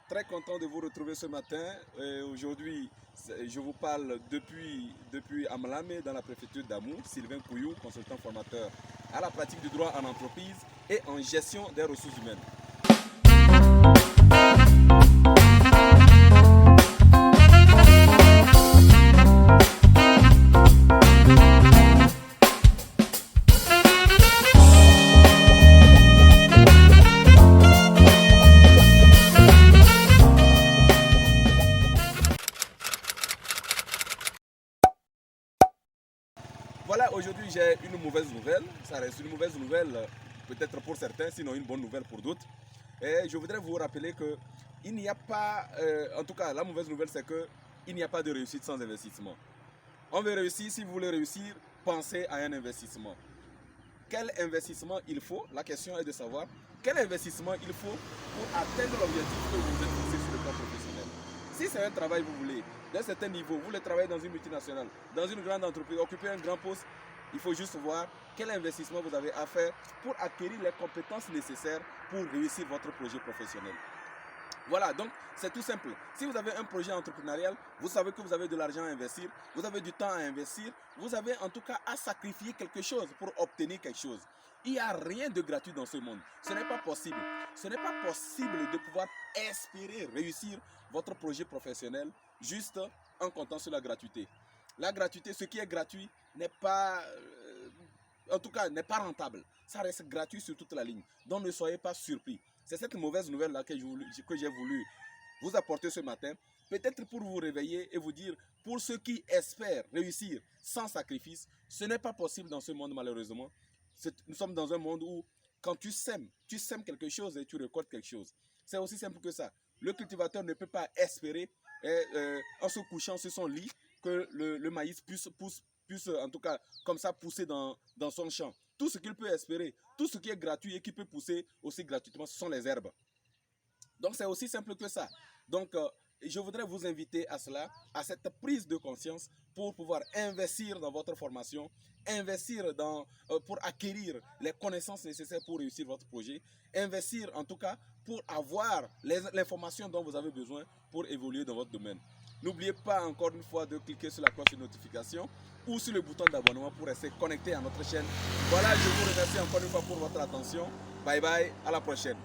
très content de vous retrouver ce matin. Aujourd'hui, je vous parle depuis Amalame, dans la préfecture d'Amou. Sylvain Kouyou, consultant formateur à la pratique du droit en entreprise et en gestion des ressources humaines. Voilà, aujourd'hui j'ai une mauvaise nouvelle. Ça reste une mauvaise nouvelle peut-être pour certains, sinon une bonne nouvelle pour d'autres. Et je voudrais vous rappeler que il n'y a pas, en tout cas la mauvaise nouvelle c'est qu'il n'y a pas de réussite sans investissement. On veut réussir, si vous voulez réussir, pensez à un investissement. Quel investissement il faut? La question est de savoir quel investissement il faut pour atteindre l'objectif que vous vous êtes fixé sur le plan professionnel. Si c'est un travail que vous voulez, d'un certain niveau, vous voulez travailler dans une multinationale, dans une grande entreprise, occuper un grand poste, il faut juste voir quel investissement vous avez à faire pour acquérir les compétences nécessaires pour réussir votre projet professionnel. Voilà, donc c'est tout simple. Si vous avez un projet entrepreneurial, vous savez que vous avez de l'argent à investir, vous avez du temps à investir, vous avez en tout cas à sacrifier quelque chose pour obtenir quelque chose. Il n'y a rien de gratuit dans ce monde. Ce n'est pas possible. Ce n'est pas possible de pouvoir espérer réussir votre projet professionnel juste en comptant sur la gratuité. La gratuité, ce qui est gratuit n'est pas, en tout cas, n'est pas rentable. Ça reste gratuit sur toute la ligne. Donc ne soyez pas surpris. C'est cette mauvaise nouvelle-là que j'ai voulu vous apporter ce matin. Peut-être pour vous réveiller et vous dire, pour ceux qui espèrent réussir sans sacrifice, ce n'est pas possible dans ce monde malheureusement. Nous sommes dans un monde où quand tu sèmes quelque chose et tu récoltes quelque chose. C'est aussi simple que ça. Le cultivateur ne peut pas espérer, en se couchant sur son lit, que le maïs puisse en tout cas comme ça pousser dans son champ. Tout ce qu'il peut espérer, tout ce qui est gratuit et qui peut pousser aussi gratuitement, ce sont les herbes. Donc c'est aussi simple que ça. Donc je voudrais vous inviter à cela, à cette prise de conscience pour pouvoir investir dans votre formation, investir pour acquérir les connaissances nécessaires pour réussir votre projet, investir en tout cas pour avoir l'information dont vous avez besoin pour évoluer dans votre domaine. N'oubliez pas encore une fois de cliquer sur la cloche de notification ou sur le bouton d'abonnement pour rester connecté à notre chaîne. Voilà, je vous remercie encore une fois pour votre attention. Bye bye, à la prochaine.